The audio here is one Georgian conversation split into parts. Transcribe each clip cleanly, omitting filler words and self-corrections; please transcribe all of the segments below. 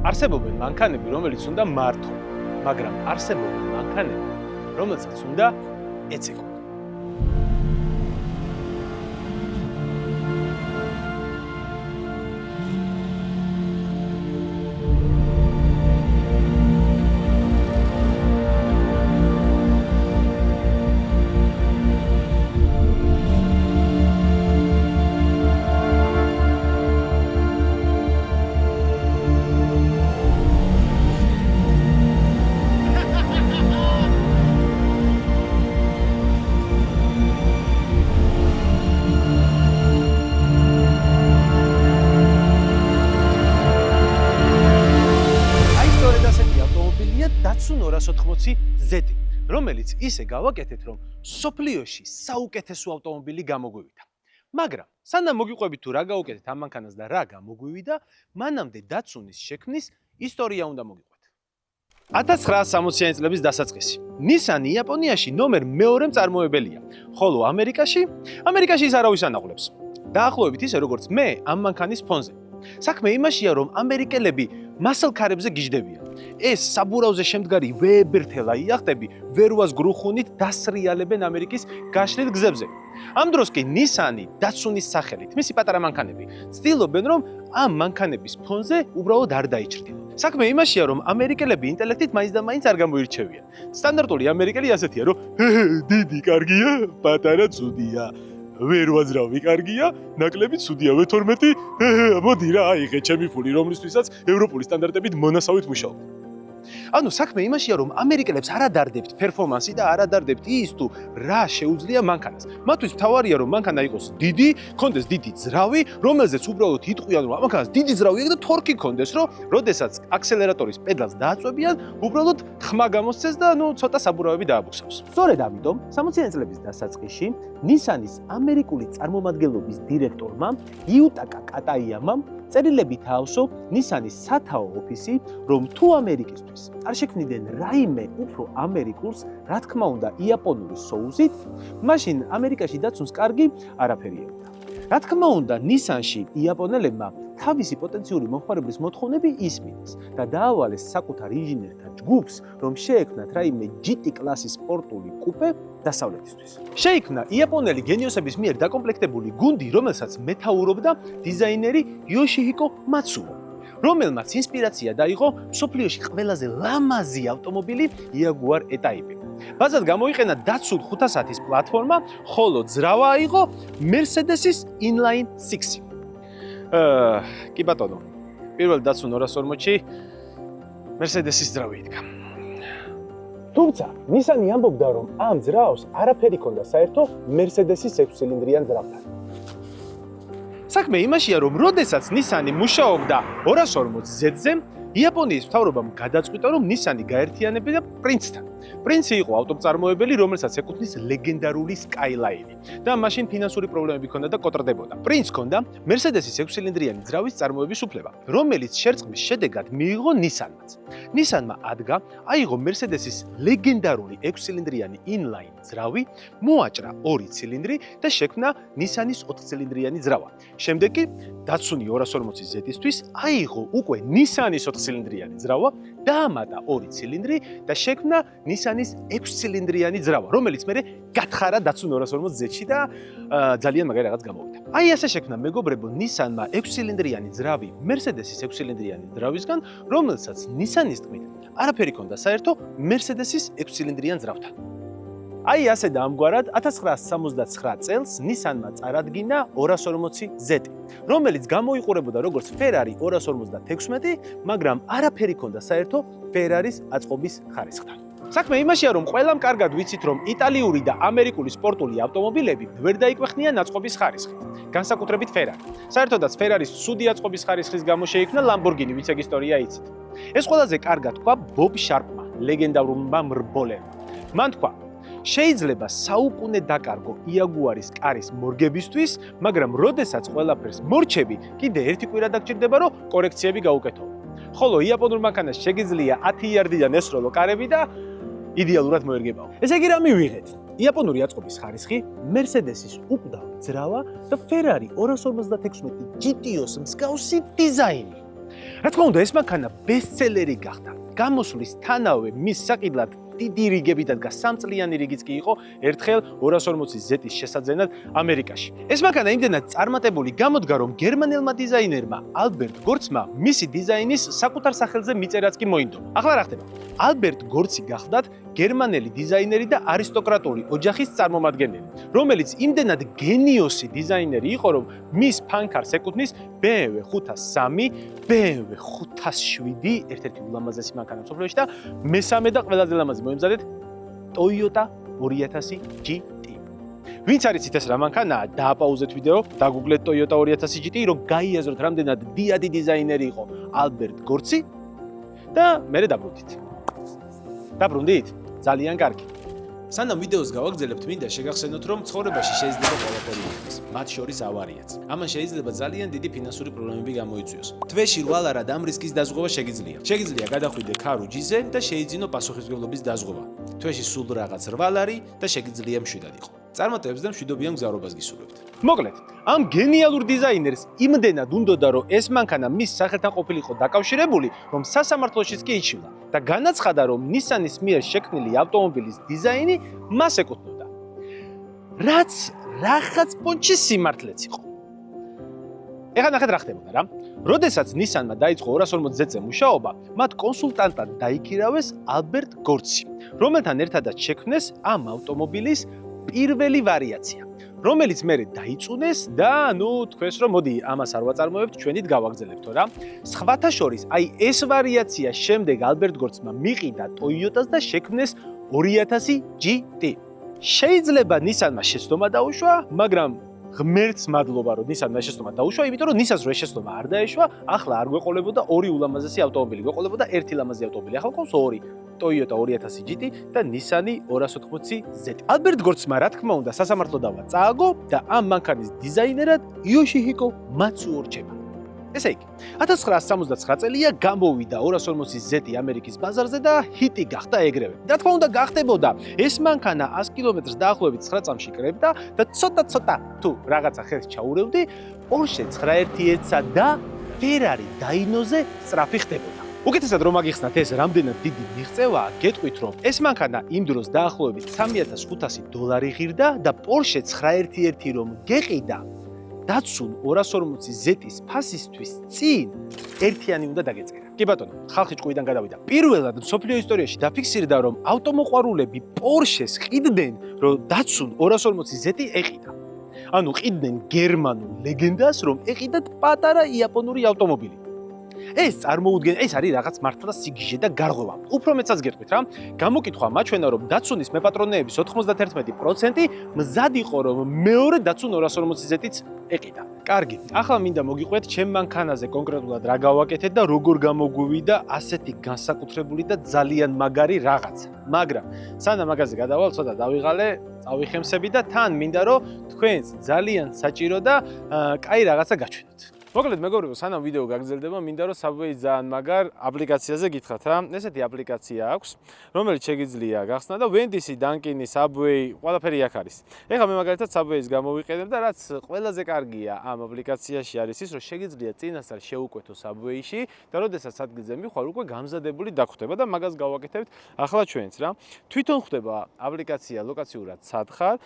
არსებობენ მანქანები, რომელიც უნდა მართო, მაგრამ არსებობენ მანქანები, რომელსაც უნდა ეცეკო. Datsun 280Z, რომელიც ისე გავაკეთეთ, რომ სოფლიოში საუკეთესო ავტომობილი გამოგვივიდა. მაგრამ სანამ მოგიყვებით თუ რა გავუკეთეთ ამ მანქანას და რა გამოგვივიდა, მანამდე Datsun-ის შექმნის ისტორია უნდა მოგიყვეთ. 1960-იანი წლების დასაწყისი. Nissan იაპონიაში ნომერ მეორე მწარმოებელია, ხოლო ამერიკაში ის არავის ანაღლებს. დაახლოებით ისე როგორც მე ამ მანქანის ფონზე. საქმე იმაშია, რომ ამერიკელები მასალქარებზე გიждდებიან. ეს საბურავზე შემდგარი ვეებერთელა იახტები ვერუას გრუხუნით დასრიალებენ ამერიკის გაშლილ გზებზე. ამ დროს კი Nissan-ი Datsun-ის სახელით, მისი პატარა მანქანები, ცდილობენ რომ ამ მანქანების ფონზე უბრალოდ არ დაიჭრდნენ. საქმე იმაშია, რომ ამერიკელები ინტელექტით მაინც და მაინც არ გამოირჩევიან. სტანდარტული ამერიკელი ასეთია, რომ დიდი კარგია, პატარა ცუდია. ვერ ვაძრავი კარგია, ნაკლები ცუდია V12. მოდი რა, აიღე ჩემი ფული, რომლისთვისაც ევროპული სტანდარტებით მონასავით მუშაობ. ანუ საქმე იმაშია, რომ ამერიკელებს არ ადარდებთ პერფორმანსი და არ ადარდებთ ის თუ რა შეუძლია მანქანას. მათთვის მთავარია, რომ მანქანა იყოს დიდი, კონდეს დიდი ძრავი, რომელზეც უბრალოდ იტყვიან, რომ მანქანას დიდი ძრავი აქვს და თორკი კონდეს, რომ როდესაც აქსელერატორის პედალს დააწვევიან, უბრალოდ ხმა გამოსცეს და ცოტა საბურავები დააბუქსავს. სწორედ ამიტომ 60-იანი წლების დასაწყისში Nissan-ის ამერიკული წარმომადგენლობის დირექტორმა იუტაკა კატაიამამ წერილებით აავსო Nissan-ის სათაო ოფისი, რომ თუ ამერიკისთვის არ შექმნიდნენ რაიმე უფრო ამერიკულს, რა თქმა უნდა, იაპონური соუსით, მაშინ ამერიკაში Datsun-ს კარგი არაფერი ეუბნა. რა თქმა უნდა, Nissan-ში იაპონელებმა თავისი პოტენციური მომხმარებლის მოთხოვნები ისმინეს და დაავალეს საკუთარ ინჟინერთა ჯგუფს, რომ შეექმნათ რაიმე GT კლასის სპორტული კუპე დასავლეთისთვის. შეიქმნა იაპონელი გენიოსების მიერ დაკომპლექტებული გუნდი, რომელსაც მეთაურობდა დიზაინერი იოშიჰიკო მაცუო, რომელმაც ინსპირაცია დაიღო მსოფლიოში ყველაზე ლამაზი ავტომობილი Jaguar E-Type. ბაზად გამოიყენა Datsun 500-ის პლატფორმა, ხოლო ძრავა აიღო Mercedes-ის Inline 6. კი ბატონო, პირველ Datsun 240-ში Mercedes-ის ძრავი იდგა. თუმცა, Nissan-ი ამბობდა, რომ ამ ძრავს არაფერი ჰქონდა საერთო Mercedes-ის 6-ცილინდრიან ძრავთან. საქმე იმაშია, რომ როდესაც Nissan-ი მუშაობდა 240Z-ზე, იაპონიის მთავრობამ გადაწყვიტა, რომ Nissan-ი გაერთიანებდა პრინცთან. პრინცი იყო ავტომწარმოებელი, რომელსაც ეკუთვნის ლეგენდარული Skyline და მაშინ ფინანსური პრობლემები ჰქონდა და კოტრდებოდა. პრინცს ჰქონდა Mercedes-ის 6-ცილინდრიანი ძრავის წარმოების უფლება, რომელიც შერწყმის შედეგად მიიღო Nissan-მაც. Nissan-მა ადგა, აიღო Mercedes-ის ლეგენდარული 6-ცილინდრიანი inline ძრავი, მოაჭრა 2 ცილინდრი და შექმნა Nissan-ის 4-ცილინდრიანი ძრავა. შემდეგ კი Datsun 240Z-ისთვის აიღო უკვე Nissan-ის 4-ცილინდრიანი ძრავა, დაამატა 2 ცილინდრი და შექმნა Nissan-ის 6-ცილინდრიანი ძრავა, რომელიც მერე გათხარა Datsun 240Z-ში და ძალიან მაგარი რაღაც გამოვიდა. აი ასე შექმნა მეგობრებო Nissan-მა 6-ცილინდრიანი ძრავი Mercedes-ის 6-ცილინდრიანი ძრავისგან, რომელსაც Nissan-ის თქმით არაფერი ჰქონდა საერთო Mercedes-ის 6-ცილინდრიან ძრავთან. აი ასე და ამგვარად 1969 წელს Nissan-მა წარადგინა 240Z, რომელიც გამოიყურებოდა როგორც Ferrari 256, მაგრამ არაფერი ჰქონდა საერთო Ferrari-ის აწყობის ხარისხთან. საქმე იმაშია, რომ ყველამ კარგად ვიცით, რომ იტალიური და ამერიკული სპორტული ავტომობილები ვერ დაიკვეხნიან აწყობის ხარისხით, განსაკუთრებით Ferrari. საერთოდაც Ferrari-ის სუდი აწყობის ხარისხის გამო შეიქმნა Lamborghini, ვინც ეგ ისტორია იცით. ეს ყველაზე კარგად თქვა Bob Sharp-მა, ლეგენდარულმა მრბოლებმა. მან თქვა, შეიძლება საუკუნე დაკარგო Jaguar-ის კარის მორგებისთვის, მაგრამ როდესაც ყველაფერს მორჩები, კიდე ერთი კვირა დაგჭირდება, რომ კორექციები გაუკეთო. ხოლო იაპონურ მანქანას შეგიძლია 10 იარდიდან ესროლო კარები და იდეალურად მოერგებაო. ესე იგი რა მივიღეთ? იაპონური აწყობის ხარისხი, Mercedes-ის უკდავ ძრავა და Ferrari 256 GTO-ს მსგავსი დიზაინი. რა თქმა უნდა, ეს მანქანა ბესტსელერი გახდა. გამოსვლისთანავე მის საყიდლად დიდი რიგები დადგა 3 წლიანი რიგიც კი იყო ერთხელ 240 Z-ის შესაძენად ამერიკაში. ეს მანქანა იმდენად წარმატებული გამოდგა, რომ გერმანელმა დიზაინერმა ალბერტ გორცმა მისი დიზაინის საკუთარ სახელზე მიწერაც კი მოინდომა. ახლა რა ხდება? ალბერტ გორცი გახლდათ გერმანელი დიზაინერი და არისტოკრატული ოჯახის წარმომადგენელი, რომელიც იმდენად გენიოსი დიზაინერი იყო, რომ მის ფანქარს ეკუთვნის BMW 503, BMW 507, ერთ-ერთი ულამაზესი მანქანა მსოფლიოში და მესამე და ყველაზე ლამაზი მოემზადეთ Toyota 2000 GT. ვინც არიცით ეს რა მანქანაა, დააპაუზეთ ვიდეო, დაგუგლეთ Toyota 2000 GT, რომ გაიაზროთ რამდენად დიადი დიზაინერი იყო ალბერტ გორცი და მერე დაბრუნდით. დაბრუნდით? ძალიან კარგი. სანამ ვიდეოს გავაგრძელებთ, მინდა შეგახსენოთ, რომ ცხოვრებაში შეიძლება ყველაფერი იქნას, მათ შორის ავარიაც. ამან შეიძლება ძალიან დიდი ფინანსური პრობლემები გამოიწვიოს. თვეში რვალარად ამ რისკის დაზღვევა შეგიძლია. შეგიძლია გადახვიდე ქარუჯიზე და შეიძინო პასუხისმგებლობის დაზღვევა. თვეში სულ რაღაც 8 ლარი და შეგიძლია მშვიდად იყო. წარმატებებს და მშვიდობიან მგზავრობას გისურვებთ. მოკლედ, ამ გენიალურ დიზაინერს იმდენად უნდოდა, რომ ეს მანქანა მის სახელთან ყოფილიყო დაკავშირებული, რომ სასამართლოშიც კი იჩივლა და განაცხადა, რომ Nissan-ის მიერ შექმნილი ავტომობილის დიზაინი მას ეკუთვნოდა. რაც რაღაც პონჩი სიმართლეც იყო. ეხლა ნახეთ რა ხდებოდა რა. როდესაც Nissan-მა დაიწყო 240 Z-ზე მუშაობა, მათ კონსულტანტად დაიქირავეს ალბერტ გორცი, რომელთან ერთადაც შექმნეს ამ ავტომობილის პირველი ვარიაცია, რომელიც მერე დაიწუნეს და თქვენს რომ მოდი ამას არ ვაწარმოებთ, ჩვენით გავაგრძელებთო რა. სხვათა შორის, აი ეს ვარიაცია შემდეგ ალბერტ გორცმა მიყიდა Toyota-ს და შექმნეს 2000 GT. შეიძლება Nissan-მა შეცდომა დაუშვა, მაგრამ ღმერთს მადლობა, რომ Nissan-მა შეცდომა დაუშვა, იმიტომ რომ Nissan-ს რო შეცდომა არ დაეშვა, ახლა არ გვეყოლებოდა ორი ულამაზესი ავტომობილი, გვეყოლებოდა ერთი ლამაზი ავტომობილი. ახლა ყავს ორი. Toyota 2000 GT და Nissan 280 Z. ალბერტ გორცმა რა თქმა უნდა სასამართლო დავა წააგო და ამ მანქანის დიზაინერად იოშიჰიკო მაცუო რჩება. ესე იგი, 1979 წელია გამოვიდა 240 Z ამერიკის ბაზარზე და ჰიტი გახდა ეგრევე. რა თქმა უნდა გახდებოდა, ეს მანქანა 100 კილომეტრს დაახლოებით 9 წამში კრებდა და ცოტა თუ რაღაცა ხელს ჩაურევდი, Porsche 911-სა და Ferrari Dyno-ზე სწრაფი ხდებოდა. უკეთესად რომ აგიხსნათ ეს რამდენად დიდი მიღწევაა, გეტყვით რომ ეს მანქანა იმ დროს დაახლოებით $3500 ღირდა და Porsche 911 რომ გეყიდა დაცულ 240 Z-ის ფასისთვის წინ ერთიანი უნდა დაგეწერა. კი ბატონო, ხალხი ჭკუიდან გადავიდა. პირველად მსოფლიო ისტორიაში დაფიქსირდა რომ ავტომოყვარულები Porsche-ს ყიდნენ, რომ დაცულ 240 Z ეყიდა. ანუ ყიდნენ გერმანულ ლეგენდას, რომ ეყიდათ პატარა იაპონური ავტომობილი. ეს წარმოუდგენ, ეს არის რაღაც მართლა სიგიჟე და გარღვევა. უფრო მეცაც გეტყვით რა. გამოკითხვა მაჩვენა რომ დაცუნის მეპატრონეების 91% მზად იყო რომ მეორე დაცუნ 240 Z-იც ეყიდა. კარგი, ახლა მინდა მოგიყვეთ ჩემ მანქანაზე კონკრეტულად რა გავაკეთეთ და როგორ გამოგვივიდა ასეთი განსაკუთრებული და ძალიან მაგარი რაღაცა. მაგრამ სანამ მაგაზე გადავალ, ცოტა დავიღალე, წავიხემსები და თან მინდა რომ თქვენს ძალიან საჭირო და კაი რაღაცა გაჩვენოთ. მოკლედ მეგობრებო, სანამ ვიდეო გაგრძელდება, მინდა რომ Subway ძალიან მაგარ აპლიკაციაზე გითხრათ რა. ესეთი აპლიკაცია აქვს, რომელიც შეგიძლია გახსნა და Wendy's, Dunkin', Subway, ყველაფერი აქ არის. ეხლა მე მაგალითად Subway-ს გამოვიყენებ და რაც ყველაზე კარგია ამ აპლიკაციაში არის ის, რომ შეგიძლია წინასწარ შეუკვეთო Subway-ში და როდესაც ადგილზე მიხვალ, უკვე გამზადებული დაგხვდება და მაგას გავაკეთებთ ახლა ჩვენც რა. თვითონ ხვდება აპლიკაცია ლოკაციურად სად ხარ.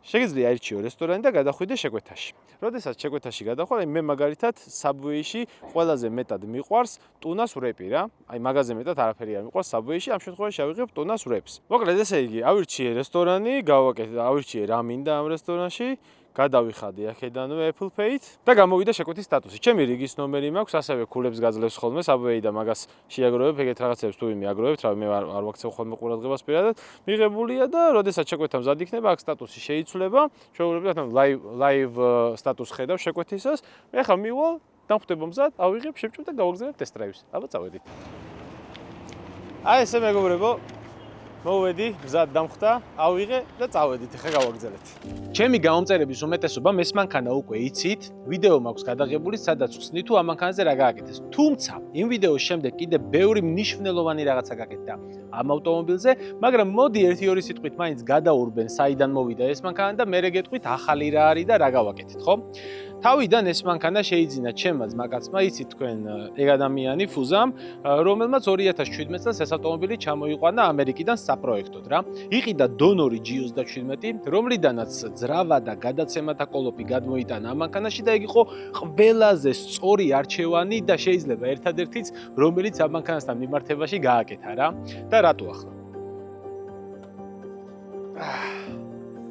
შეგიძლია აირჩიო რესტორანი და გადახვიდე შეკვეთაში. როდესაც შეკვეთაში გადახვალ, მე მაგალითად Subway-ში ყველაზე მეტად მიყვარს ტუნას ვრეპი რა. აი მაგაზე მეტად არაფერი არ მიყვარს Subway-ში, ამ შემთხვევაში ავიღებ ტუნას ვრეპს. მოკლედ ესე იგი, ავირჩიე რესტორანი, ავირჩიე რა მინდა ამ რესტორანში. გადავიხადე აქედანვე Apple Pay-ით და გამოვიდა შეკვეთის სტატუსი. ჩემი რიგის ნომერი მაქვს, ასევე ქულებს გაძლევს ხოლმე Subway და მაგას შეაგროვებ, ეგეთ რაღაცებს თუ მიაგროვებთ, რა მე არ ვაქცევ ხოლმე ყურადღებას პირადად. მიღებულია და როდესაც შეკვეთა მზად იქნება, აქ სტატუსი შეიცვლება. შეუძლებელია თან live სტატუსს ხედავ შეკვეთისას. მე ხა მივალ, დამხვდება მზად, ავიღებ, შევჭამ და გავაგზავნებ test drive-ს. აბა წავედით. აი ესე მეგობრებო, მოვედი, მზად დამხვდა, ავიღე და წავედით, ახლა გავაგრძელებთ. ჩემი გამომწერების უმეტესობამ ეს მანქანა უკვე იცით, ვიდეო მაქვს გადაღებული, სადაც ხსნით თუ ამ მანქანაზე რა გააკეთეს. თუმცა, იმ ვიდეოს შემდეგ კიდე ბევრი მნიშვნელოვანი რაღაცა გაკეთდა ამ ავტომობილზე, მაგრამ მოდი 1-2 სიტყვით მაინც გადაურბენ, საიდან მოვიდა ეს მანქანა და მერე გეტყვით ახალი რა არის და რა გავაკეთეთ, ხო? თავიდან ეს მანქანა შეიძინა ჩემმა ძმაკაცმა, იცით თქვენ, ეგ ადამიანი ფუზამ, რომელმაც 2017 წელს ეს ავტომობილი ჩამოიყვანა ამერიკიდან საპროექტოდ რა. იყიდა დონორი G27, რომლიდანაც ძრავა და გადაცემათა კოლოფი გადმოიტანა ამ მანქანაში და ეგ იყო ყველაზე სწორი არჩევანი და შეიძლება ერთადერთიც, რომელიც ამ მანქანასთან მიმართებაში გააკეთა რა. და რატო ახლა?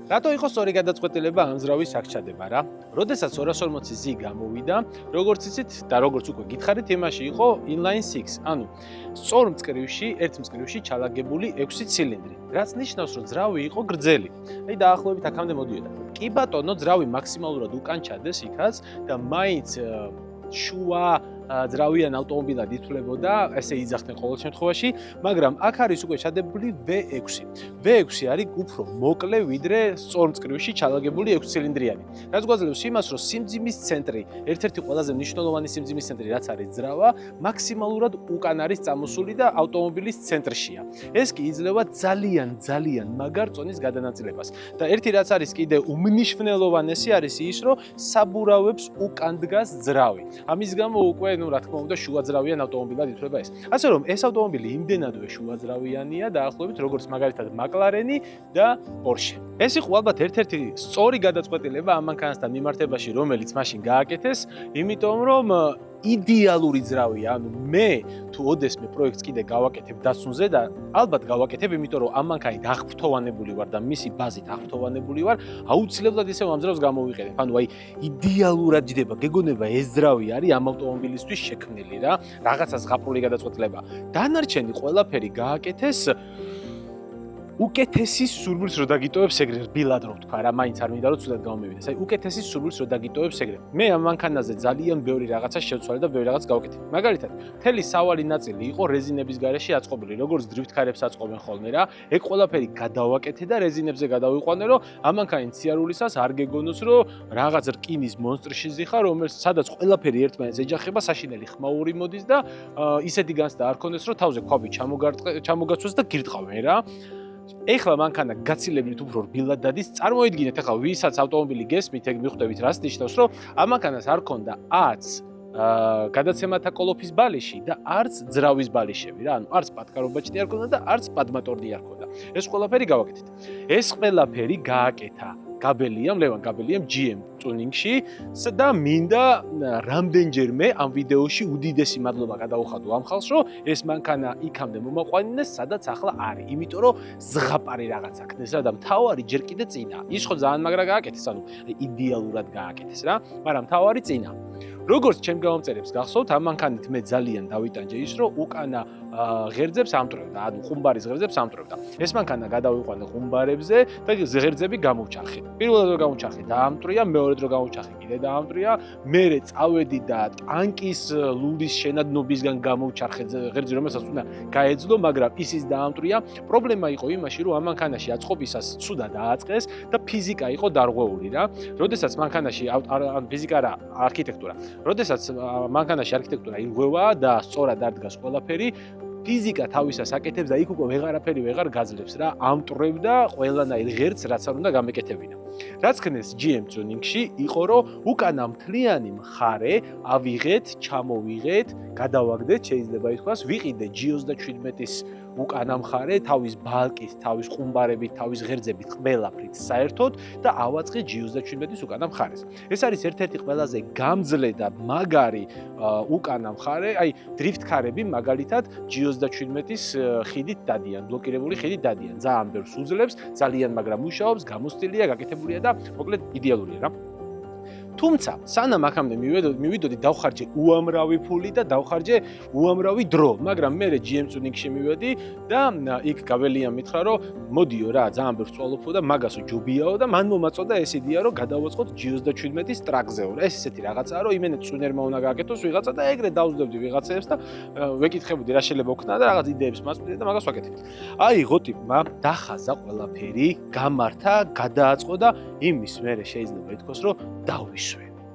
რატო იყო სწორი გადაწყვეტილება ამ ძრავის აქ-ჩადება რა? როდესაც 240Z გამოვიდა, როგორც იცით და როგორც უკვე გითხარით, იმაში იყო inline 6, ანუ სწორ მწკრივში, ერთ მწკრივში ჩალაგებული 6 ცილინდრი, რაც ნიშნავს, რომ ძრავი იყო გრძელი. აი დაახლოებით აქამდე მოდიოდა. კი ბატონო, ძრავი მაქსიმალურად უკან ჩადეს იქაც და მაინც შუა ძრავიან ავტომობილად ითვლებოდა, ესე იძახდნენ ყოველ შემთხვევაში, მაგრამ აქ არის უკვე ჩადებული V6. V6 არის უფრო მოკლე, ვიდრე სწორ მწკრივში ჩალაგებული 6 ცილინდრიანი. რაც გვაძლევს იმას, რომ სიმძიმის ცენტრი, ერთ-ერთი ყველაზე მნიშვნელოვანი სიმძიმის ცენტრი, რაც არის ძრავა, მაქსიმალურად უკან არის წამოსული და ავტომობილის ცენტრშია. ეს კი იძლევა ძალიან მაგარ წონის გადანაწილებას. და ერთი რაც არის კიდე უმნიშვნელოვანესი არის ის, რომ საბურავებს უკან დგას ძრავი. ამის გამო უკვე რა თქმა უნდა შუაძრავიან ავტომობილად ითვლება ეს. ასე რომ ეს ავტომობილი იმდენადვე შუაძრავიანია დაახლოებით როგორც მაგალითად McLaren და Porsche. ეს იყო ალბათ ერთ-ერთი სწორი გადაწყვეტილება ამ მანქანასთან მიმართებაში, რომელიც მაშინ გააკეთეს, იმიტომ რომ იდეალური ძრავია, ანუ მე თუ ოდესმე პროექტს კიდე გავაკეთებ დასუნზე და ალბათ გავაკეთებ, იმიტომ რომ ამ მანქანით აღფრთოვანებული ვარ და მისი ბაზით აღფრთოვანებული ვარ, აუცილებლად ისევ ამ ძრავს გამოვიყენებ. ანუ აი იდეალურად ჯდება, გეგონება ეს ძრავი არის ამ ავტომობილისთვის შექმნილი რა, რაღაცა ზღაპრული გადაწყვეტილება. დანარჩენი ყველაფერი გააკეთეს უკეთესი სურვილს რო დაგიტოვებს ეგრე რბილად რო ვთქვა რა, მაინც არ მინდა რომ ცუდად გამომივიდეს. აი უკეთესი სურვილს რო დაგიტოვებს ეგრე. მე ამ მანქანაზე ძალიან ბევრი რაღაცა შევცვალე და ბევრი რაღაც გავაკეთე. მაგალითად, მთელი სავალი ნაწილი იყო რეზინების გარეშე აწყობილი, როგორც დრიფტ კარებს აწყობენ ხოლმე რა. ეგ ყველაფერი გადავაკეთე და რეზინებზე გადავიყვანე, რომ ამ მანქანის ციარულისას არ გეგონოს, რომ რაღაც რკინის მონსტრში ზიხარ, სადაც ყველაფერი ერთმანეთს ეჯახება, საშინელი ხმაური მოდის და ისეთი განცდა არ ქონდეს, რომ თავზე ქვაბი ჩამოგაცვეს და გირტყავენ რა. ეხლა მანქანა გაცილებით უფრო რბილად დადის. წარმოიდგინეთ ახლა ვისაც ავტომობილი გესმით, ეგ მიხვდებით რას ნიშნავს, რომ ამ მანქანას არ ქონდა არც გადაცემათა კოლოფის ბალიში და არც ძრავის ბალიშები რა, ანუ არც პატკარობაჭდი არ ქონდა და არც პადმატორდი არ ქონდა. ეს ყველაფერი გავაკეთეთ. ეს ყველაფერი გააკეთა ლევან გაბელიამ GM ტუნინგში და მინდა რამდენჯერმე ამ ვიდეოში უდიდესი მადლობა გადაუხადო ამ ხალხს, რომ ეს მანქანა იქამდე მომაყვანინეს, სადაც ახლა არის. იმიტომ რომ ზღაპარი რაღაცა ქნეს რა და მთავარი ჯერ კიდე წინა. ის ხო ძალიან მაგრა გააკეთეს, ანუ იდეალურად გააკეთეს რა, მაგრამ მთავარი წინა. როგორც ჩემ გამომწერებს გახსოვთ, ამ მანქანით მე ძალიან დავიტანჯე ის, რომ უკანა ღერძებს ამტვრევდა, ანუ ხუმბარის ღერძებს ამტვრევდა. ეს მანქანა გადავიყვანე ხუმბარებზე და ღერძები გამოვჩარხე. პირველად რომ გამოვჩარხე, დაამტრია, მეორედ რომ გამოვჩარხე, კიდე დაამტრია, მერე წავედი და ტანკის ლულის შენადნობისგან გამოვჩარხე ღერძი, რომელსაც უნდა გაეძლო, მაგრამ ისიც დაამტრია. პრობლემა იყო იმაში, რომ ამ მანქანაში აწყობისას ცუდად დააწყეს და ფიზიკა იყო დარღვეული რა. როდესაც მანქანაში ფიზიკა რა, არქიტექტურა. როდესაც მანქანაში არქიტექტურა ირღვევა და სწორად არ დგას ყველაფერი, ფიზიკა თავისას აკეთებს და იქ უკვე ვეღარაფერი ვეღარ გაძლებს რა, ამტვრევდა ყველანაირ ღერძს, რაც არ უნდა გამეკეთებინა. რაც ხნეს GM ტუნინგში იყო, რომ უკანა მთლიანი მხარე ავიღეთ, ჩამოვიღეთ, გადავაგდეთ, შეიძლება ითქვას, ვიყიდე G27-ის უკანა მხარე, თავის ბალკით, თავის ხუმბარებით, თავის ღერძებით, ყველაფრით საერთოდ და ავაწყე G27-ის უკანა მხარეს. ეს არის ერთ-ერთი ყველაზე გამძლე და მაგარი უკანა მხარე, აი დრიფტ კარები მაგალითად G27-ის ხიდით დადიან, ბლოკირებული ხიდით დადიან. ძალიან ბევრს უძლებს, ძალიან მაგრა მუშაობს, გამოსტილია, გაკეთებულია და მოკლედ იდეალურია რა. თუმცა, სანამ აქამდე მივიდოდი, დავხარჯე უამრავი ფული და დავხარჯე უამრავი დრო, მაგრამ მე GM ტუნინგში მივედი და იქ გაბელიამ მითხრა, რომ მოდიო რა, ძალიან ბევრს წვალობო და მაგასო ჯობიაო და მან მომაწოდა ეს იდეა, რომ გადავაწყოთ G27-ის ტრაკზეო. ეს ისეთი რაღაცაა, რომ იმენეთ წუნერმა უნდა გააკეთოს ვიღაცა და ეგრე დავსდებდი ვიღაცებს და ვეკითხებოდი რა შეიძლება ვქნა და რაღაც იდეებს მასპინდი და მაგას ვაკეთებდი. აი, ღოტიბმა დახაზა ყველაფერი, გამართა, გადააწყო და იმის მერე შეიძლება ითქვას, რომ დავისვენ.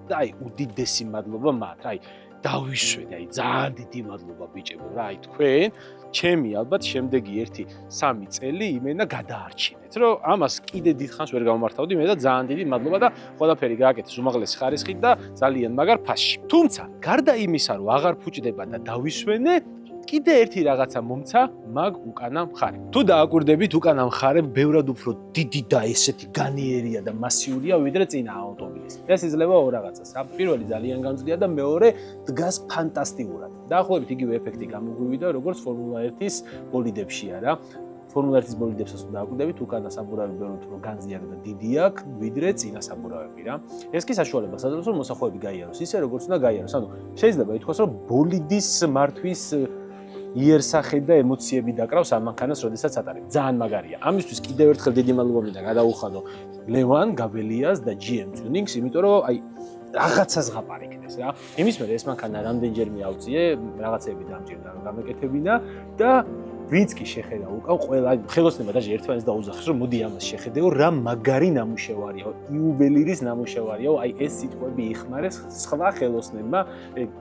და აი უდიდესი მადლობა მათ. აი დავიშვენე, აი ძალიან დიდი მადლობა ბიჭებო რა, აი თქვენ ჩემი ალბათ შემდეგი 1-3 წელი იმენა გადაარჩინეთ, რომ ამას კიდე დიდხანს ვერ გავმართავდი მე და ძალიან დიდი მადლობა და ყველაფერი გააკეთეს უმაღლესი ხარისხით და ძალიან მაგარ ფასში. თუმცა, გარდა იმისა, რომ აღარ ფუჭდება და დავიშვენე, კიდე ერთი რაღაცა მომცა მაგ უკანა მხარე. თუ დააკვირდებით, უკანა მხარე ბევრად უფრო დიდი და ესეთი განიერია და მასიურია, ვიდრე წინა ავტომობილის. ეს იძლევა ორ რაღაცას. პირველი ძალიან გამძლეა და მეორე დგას ფანტასტიკურად. დაახლოებით იგივე ეფექტი გამოგვივიდა, როგორც ფორმულა 1-ის ბოლიდებში არა. ფორმულა 1-ის ბოლიდებსაც თუ დააკვირდებით, უკანა საბურავი ბევრად უფრო განზიარი და დიდი აქვს, ვიდრე წინა საბურავები რა. ეს კი საშუალებას აძლევს, რომ მოსახვეები გაიაროს ისე, როგორც უნდა გაიაროს. ანუ შეიძლება ითქვას, რომ ბოლიდის მართვის იერსახე და ემოციები დაკრავს ამ მანქანას, როდესაც ატარებ. ძალიან მაგარია. ამისთვის კიდევ ერთხელ დიდი მადლობა მინდა გადაუხადო ლევან გაბელიას და GM Tunings, იმიტომ რომ აი რაღაცას ღაპარიქნეს რა. იმის მერე ეს მანქანა რამდენჯერმე ავწიე, რაღაცები დამჭირდა რომ გამეკეთებინა და ვინც კი შეხედა უკან ყველა ხელოსნება და ერთმანეთს დაუძახეს რომ მოდი ამას შეხედეო რა მაგარი ნამუშევარია, იუველირის ნამუშევარია, აი ეს სიტყვები იხმარეს სხვა ხელოსნებმა,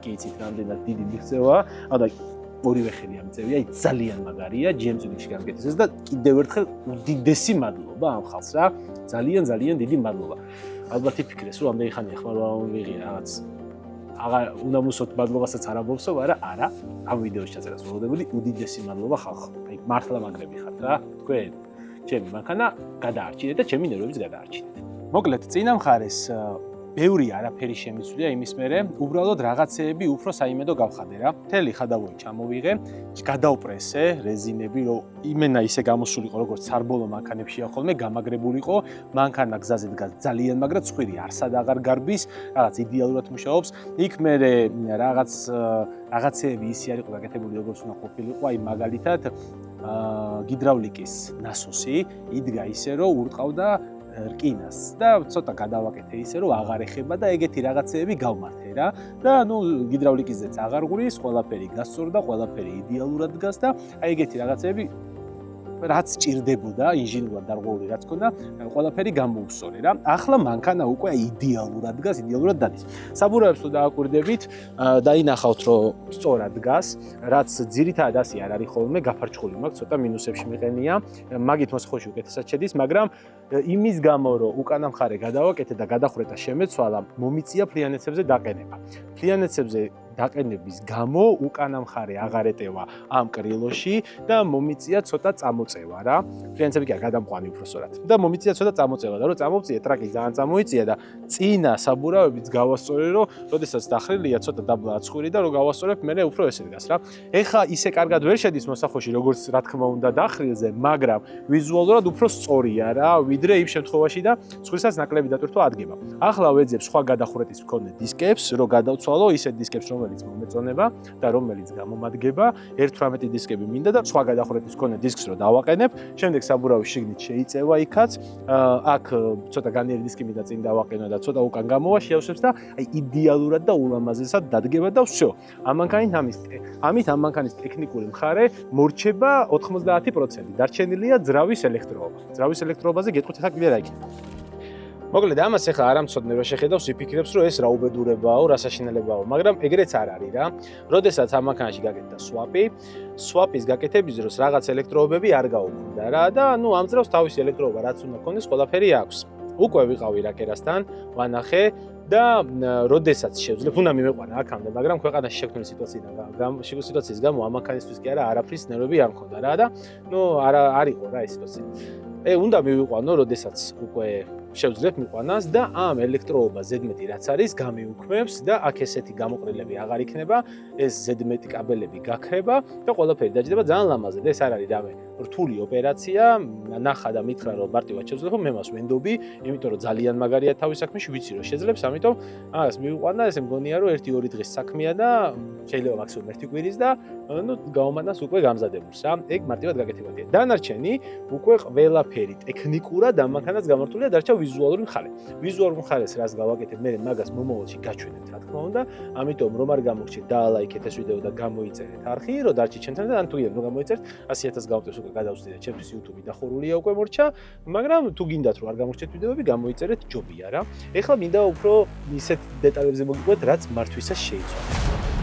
კი იცით რამდენად დიდი მიღწევაა, და ორივე ხელი ამწევია, აი ძალიან მაგარია GM Tunings-ში გამკეთეს და კიდევ ერთხელ უდიდესი მადლობა ამ ხალხს რა, ძალიან დიდი მადლობა. ალბათ იფიქრეს რომ ამდენი ხანია ხმარ რომ ვიღია რაღაც აღარ უნდა მოსოთ მადლობასაც არ ამბობსო, არა, ამ ვიდეოს ჩაწერას ველოდებული უდიდესი მადლობა ხალხო. აი მართლა მაგრები ხართ რა, თქვენ ჩემი მანქანა გადაარჩინეთ და ჩემი ნერვებიც გადაარჩინეთ. მოკლედ წინა მხარეს ბევრი არაფერი შემიცვლია იმის მერე, უბრალოდ რაღაცეები უფრო საიმედო გავხადე რა. მთელი ხადავოი ჩამოვიღე, გადავპრესე რეზინები, რომ იმენა ისე გამოსულიყო, როგორც სარბოლო მანქანებშია ხოლმე, გამაგრებულიყო, მანქანა გზაზე დგას ძალიან მაგრა, ცხვირი არსად აღარ გარბის, რაღაც იდეალურად მუშაობს. იქ მერე რაღაცეები ისე არ იყო გაკეთებული, როგორც უნდა ყოფილიყო, აი მაგალითად გიდრავლიკის ნასოსი იდგა ისე, რომ ურტყავდა რკინას და ცოტა გადავაკეთე ისე რომ აღარ ეხება და ეგეთი რაღაცეები გავმართე რა და ნუ გიდრავლიკიზეც აღარ ღურის, ყველაფერი გასწორდა, ყველაფერი იდეალურად დგას და აი ეგეთი რაღაცეები რაც ჭირდებოდა ინჟინერულად დარღვეული რაც ქონდა, ყველაფერი გამოუსწორე რა. ახლა მანქანა უკვე იდეალურად დგას, იდეალურად დადის. საბურავებს თუ დააკვირდებით, დაინახავთ რომ სწორად დგას, რაც ძირითადად ასე არ არის ხოლმე, გაფარჩხული მაქვს, ცოტა მინუსებში მიყენია, მაგით მოსახვეში უკეთესად შედის, მაგრამ იმის გამო რომ უკანა მხარე გადავაკეთე და გადახრეტა შემეცვალა, მომიწია ფლიანეცებზე დაყენება. ფლიანეცებზე დაყენების გამო უკანა მხარე აღარ ეტევა ამ კრილოში და მომიწია ცოტა წამოწევა რა. ფლიანეცები კი არ გადამყვანი უფრო სწორად. და მომიწია ცოტა წამოწევა და რომ წამოვწიე, ტრაკი ძალიან წამოიწია და წინა საბურავებიც გავასწორე, რომ როდესაც დახრილია ცოტა დაბლა აცხვირი და რომ გავასწორებ, მე უფრო ესე დგას რა. ეხა ისე კარგად ვერ შედის მოსახვეში, როგორც რა თქმა უნდა დახრილზე, მაგრამ ვიზუალურად უფრო სწორია რა, ვიდრე იმ შემთხვევაში და ცხვირსაც ნაკლები დატვირთვა ადგება. ახლა ვეძებ სხვა გადახრეტის მქონე დისკებს, რომ გადავცვალო ისეთ დისკებს, რომელიც მომეწონება და რომელიც გამომადგება, 1-18 დისკები მინდა და სხვა გადახრეტის მქონე დისკს რო დავაყენებ, შემდეგ საბურავის შიგნით შეიწევა იქაც, აქ ცოტა განიერი დისკი მინდა წინ დავაყენო და ცოტა უკან გამოვა შეავსებს და აი იდეალურად და ულამაზესად დადგება და всё. ამით ამ მანქანის ტექნიკური მხარე მორჩება 90%. დარჩენილია ძრავის ელექტროობა. ძრავის ელექტროობაზე გეტყვით ახლა კიდე რა იქნება. მოკლედ ამას ახლა არ ამცოდნე რომ შეხედავს, ვიფიქრებს რომ ეს რა უბედურებაო, რა საშინელებაო, მაგრამ ეგრეც არ არის რა. როდესაც ამ მანქანაში გაკეთდა სვაპის გაკეთების დროს რაღაც ელექტროობები არ გაუქმდა რა და ნუ ამძრავს თავისი ელექტროობა, რაც უნდა ქონდეს, ყველაფერი აქვს. უკვე ვიყავი რაკერასთან, ვანახე და როდესაც შევძლებ, უნდა მიმეყვანა აქამდე, მაგრამ ქვეყანაში შექმნილი სიტუაციის გამო ამ მანქანისთვის კი არა, არაფრის ნერვები არ მქონდა რა და ნუ არ იყო რა ეს სიტუაცია. უნდა მივიყვანო, როდესაც უკვე შევძლებ მიყვანას და ამ ელექტროობა ზედმეტი რაც არის გამიუქმებს და აქ ესეთი გამოყრილები აღარ იქნება, ეს ზედმეტი კაბელები გაქრება და ყველაფერი დაჯდება ძალიან ლამაზად. ეს არ არის რამე რთული ოპერაცია, ნახა და მითხრა რომ მარტივად შევძლებო, მე მას ვენდობი, იმიტომ რომ ძალიან მაგარია თავის საქმეში, ვიცი რომ შეძლებს, ამიტომ ამას მივიყვანა, ესე მგონია რომ 1-2 დღის საქმეა და შეიძლება მაქსიმუმ 1 კვირის და ნუ გაუმანას უკვე გამზადებს რა. ეგ მარტივად გაკეთებადია. დანარჩენი უკვე ყველაფერი ტექნიკურად ამ მანქანას გამართულია, დარჩა ვიზუალური მხარე. ვიზუალურ მხარეს რას გავაკეთებ, მე მაგას მომავალში გაჩვენებთ რა თქმა უნდა, ამიტომ რომ არ გამოგჭირთ დაალაიქეთ ეს ვიდეო და გამოიწერეთ არხი, რომ დარჩით ჩემთან და ან თუ გინდათ რომ გამოიწერთ 100,000 გავუტევს უკვე გადავწდი და ჩემთვის YouTube დახურულია უკვე მორჩა, მაგრამ თუ გინდათ რომ არ გამოგჭირთ ვიდეოები, გამოიწერეთ ჯობია რა. ეხლა მინდა უფრო ისეთ დეტალებზე მოგიყვეთ, რაც მართვისას შეიცვალა.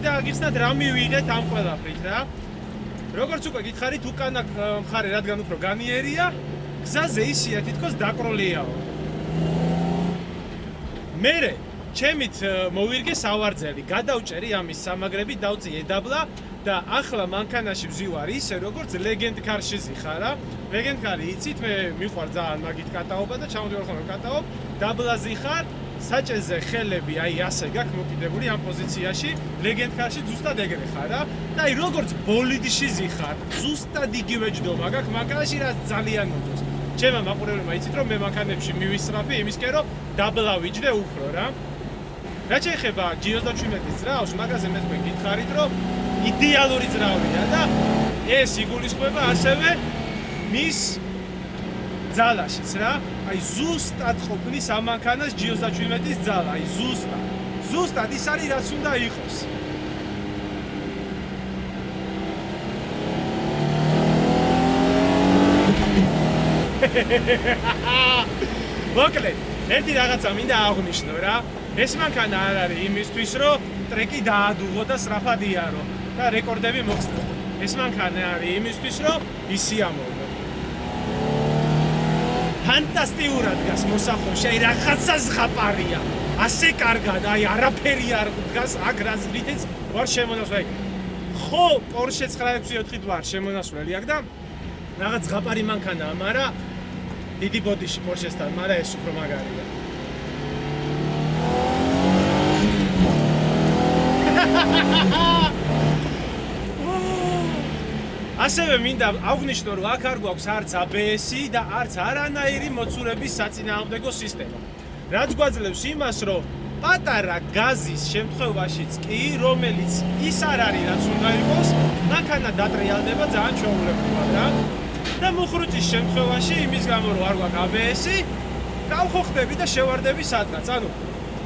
მინდა აგიხსნათ რა მივიღეთ ამ ყველაფრით რა. როგორც უკვე გითხარით, უკანა მხარე რადგან უფრო განიერია, გზაზე ისია თითქოს დაკროლიაო. მერე ჩემით მოვირგე სავარძელი, გადავჭერი ამის სამაგრები, დავწიე დაბლა და ახლა მანქანაში ვზივარ ისე როგორც ლეგენდ კარში ზიხარა. ლეგენდ კარი იცით, მე მიყვარ ძალიან მაგით კატაობა და ჩამოდივარ ხოლმე კატაობ, დაბლაზე ხარ, საჭეზე ხელები აი ასე გაქვს მოკიდებული ამ პოზიციაში, ლეგენდ კარში ზუსტად ეგრე ხარ რა. და აი როგორც ბოლიდში ზიხარ, ზუსტად იგივე ჯდომა გაქვს მაგაში, რაც ძალიან მოძოს. ჩემმა მაყურებელმა იცით რომ მე მანქანებში მივისწრაფი იმისკენ რომ დაბლა ვიჯდე უფრო რა. რაც შეეხება G27-ის ძრავს, მაგაზე მე თქვენ გითხარით, რომ იდეალური ძრავია და ეს იგულისხმება ასევე მის ძალაშიც რა. აი ზუსტად ყოფნის ამ მანქანას G27-ის ძალა, აი ზუსტად. ზუსტად ის არის რაც უნდა იყოს. მოკლედ, ერთი რაღაცა მინდა აღვნიშნო რა. ეს მანქანა არ არის იმისთვის, რომ ტრეკი დაადუღო და სწრაფად იარო და რეკორდები მოხსნო. ეს მანქანა არის იმისთვის, რომ ისიამოვნო. ფანტასტიკურად დგას მოსახლეში, აი რაღაცა ზღაპარია. ასე კარგად, აი არაფერი არ დგას აქ რაზრითიც ვარ შემონასვლელი. ხო, Porsche 964-ით ვარ შემონასვლელი აქ და რაღაც ზღაპარი მანქანაა, მაგრამ დიდი ბოდიში Porsche-სთან, მაგრამ ეს უფრო მაგარია. ასევე მინდა აღვნიშნო, რომ აქ არ გვაქვს არც ABS-ი და არც არანაირი მოცურების საწინააღმდეგო სისტემა. რაც გვაძლევს იმას, რომ პატარა გაზის შემთხვევაშიც კი, რომელიც ის არ არის, რაც უნდა იყოს, მანქანა დატრიალდება ძალიან ჩვეულებრივად რა. და მუხრუჭის შემთხვევაში, იმის გამო რომ არ გვაქვს ABS-ი, გავხოხდები და შევარდები სადღაც. ანუ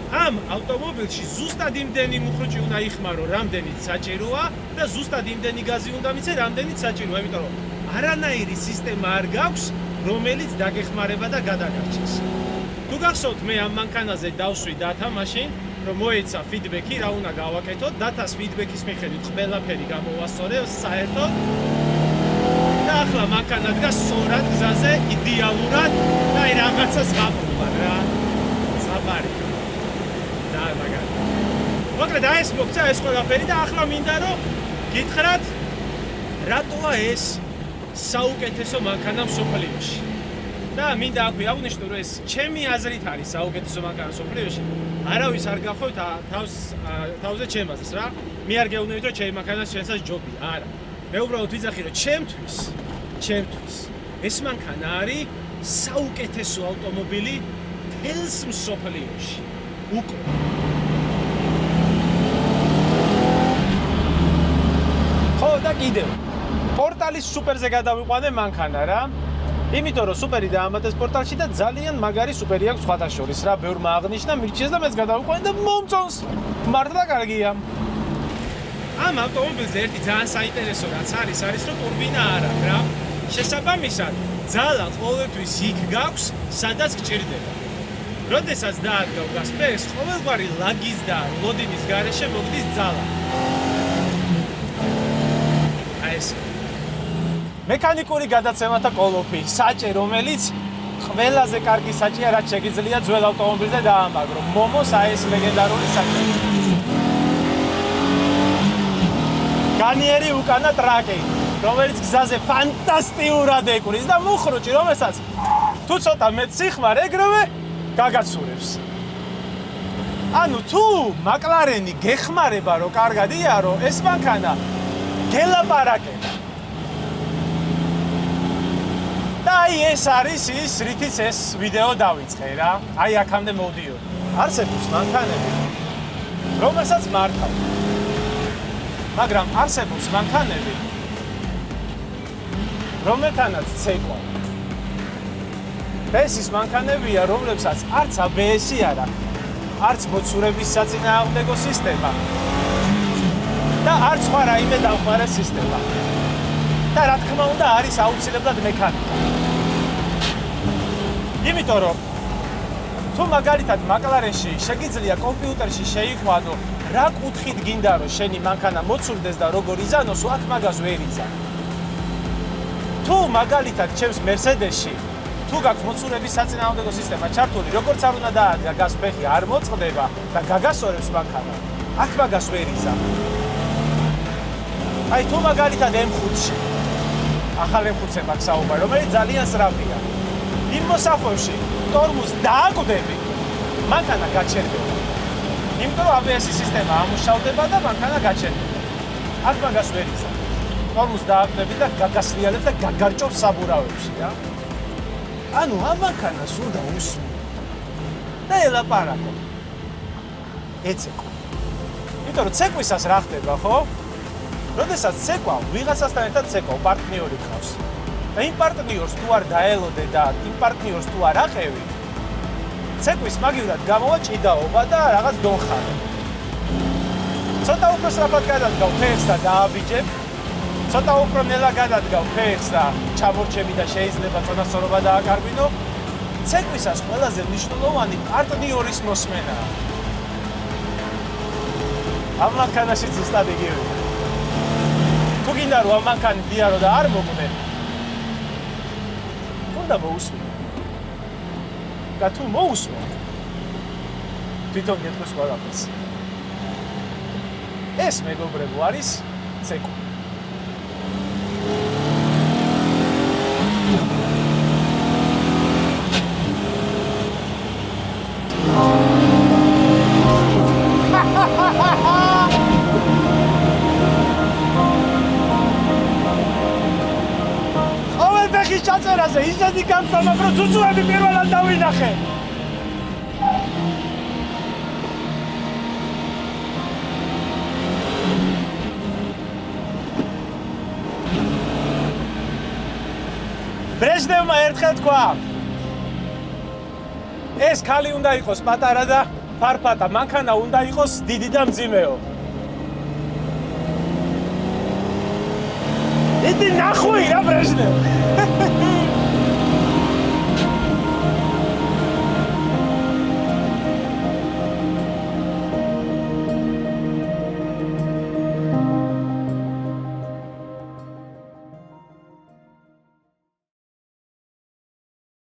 ამ ავტომობილში ზუსტად იმდენი მუხრუჭი უნდა იხმარო, რამდენიც საჭიროა და ზუსტად იმდენი გაზი უნდა მიცე, რამდენიც საჭიროა, იმიტომ რომ არანაირი სისტემა არ გაქვს, რომელიც დაგეხმარება და გადაგარჩეს. თუ გახსოვთ, მე ამ მანქანაზე დავსვი დათა მაშინ, რომ მოეცა ფიდბექი, რა უნდა გავაკეთოთ, დათას ფიდბექის მიხედვით ყველაფერი გამოვასწორე საერთოდ. და ახლა მანქანა დგას სწორად გზაზე, იდეალურად და აი რაღაცა ზღაპრულა რა. ზღაპარი. მოკლედ აი ეს მოგცა ეს ყველაფერი და ახლა მინდა რომ გითხრათ რატოა ეს საუკეთესო მანქანა მსოფლიოში. და მინდა აქვე აღვნიშნო რომ ეს ჩემი აზრით არის საუკეთესო მანქანა მსოფლიოში. არავის არ გახავთ თავზე ჩემაზეს რა. მე არ გეუბნებით რომ ჩემი მანქანა შენსაც ჯობია. არა. მე უბრალოდ ვიძახი რომ ჩემთვის ეს მანქანა არის საუკეთესო ავტომობილი თელს მსოფლიოში. უკვე ხო და კიდევ პორტალის სუპერზე გადავიყვანე მანქანა რა. იმიტომ რომ სუპერი დაამატეს პორტალში და ძალიან მაგარი სუპერი აქვს სხვადასხვის რა. ბევრმა აღნიშნა, მირჩიეს და მეც გადავიყვანე და მომწონს. მართლა კარგია. ამ ავტომობილზე ერთი ძალიან საინტერესო რაც არის რომ ტურბინა არ აქვს რა. შესაბამისად, ძალა ყოველთვის იქ გაქვს, სადაც გჭირდება. როდესაც დაადგავ გასპეს, ყოველგვარი ლაგის და ლოდინის გარეშე მოგდის ძალა. აი ეს მექანიკური გადაცემათა კოლოფი, საჭე, რომელიც ყველაზე კარგი საჭია, რაც შეგიძლია ძველ ავტომობილზე დაამაგრო. მომოს აი ეს ლეგენდარული საჭე. განიერი უკანა ტრაკი, რომელიც გზაზე ფანტასტიკურად ეკვრის და მუხრუჭი, რომელსაც თუ ცოტა მეტ სიხმარ ეგრევე გაგაცურებს. ანუ თუ მაკლარენი გეხმარება რომ კარგად იარო, ეს მანქანა გელაპარაკება. და აი ეს არის ის, რითიც ეს ვიდეო დავიწყე რა. აი აქამდე მოვდიოდი. არსებობს მანქანები, რომელსაც მართავ. მაგრამ არსებობს მანქანები, რომელთანაც ცეკვა. ეს ის მანქანებია, რომლებსაც არც ABS-ი არ აქვს, არც მოცურების საწინააღმდეგო სისტემა და არც სხვა რაიმე დამხმარე სისტემა. და რა თქმა უნდა არის აუცილებლად მექანიკა. იმიტომ რომ თუ მაგალითად მაკლარენში შეგიძლია კომპიუტერში შეიყვანო რა კუთხით გინდა რომ შენი მანქანა მოცურდეს და როგორ იზანოს, აქ მაგას ვერ იზამ. თუ მაგალითად ჩემს მერსედესში თუ გაქვს მოცურების საწინააღმდეგო სისტემა ჩართული, როგორც არ უნდა დაადგა გაზ ფეხი არ მოწყდება და გაგასწორებს მანქანა, აქ მაგას ვერ იზამ. აი თუ მაგალითად M5-ში ახალ M5-ზე მაქვს საუბარი, რომელიც ძალიან სწრაფია. იმ მოსახვევში ტორმუს დააკვდები, მანქანა გაჩერდება. იმიტომ რომ ABS-ის სისტემა ამუშავდება და მანქანა გაჩერდება. აქ მაგას ვერ იზამ. ტორმუს დააკვდები და გაგასრიალებ და გაგარჭობს საბურავებში, რა. ანუ ამ მანქანას უნდა უსმო. და ელაპარაკო. ეცეკო. იმიტომ რომ ცეკვისას რა ხდება, ხო? როდესაც ცეკვავ, ვიღაცასთან ერთად ცეკვავ, პარტნიორი გყავს. და იმ პარტნიორს თუ არ დაელოდე და იმ პარტნიორს თუ არ აყევი, ცეკვის მაგივრად გამოვა ჭიდაობა და რაღაც დონხარა. ცოტა უფრო სწრაფად გადადგავ ფეხს და დააბიჯებ, ცოტა უფრო ნელა გადადგავ ფეხს და ჩამორჩები და შეიძლება წონასწორობა დააკარგვინო. ცეკვისას ყველაზე მნიშვნელოვანი პარტნიორის მოსმენაა. ამ მანქანაში ზუსტად იგივეა. თუ გინდა რომ ამ მანქანი დიარო და არ მოკვდე, უნდა მოусმო. და თუ მოусმო, თვითონ გეტყვის ყველაფერს. ეს მეგობრებო არის ცეკვი. ყოველფეხის ჩაწერაზე ისეთი გამწვა, მაგრამ ძუძუები პირველად დავინახე. ბრეჟნევმა ერთხელ თქვა, ეს ქალი უნდა იყოს პატარა და ფარფატა, მანქანა უნდა იყოს დიდი და მძიმეო. იდი ნახვი რა ბრეჟნევ.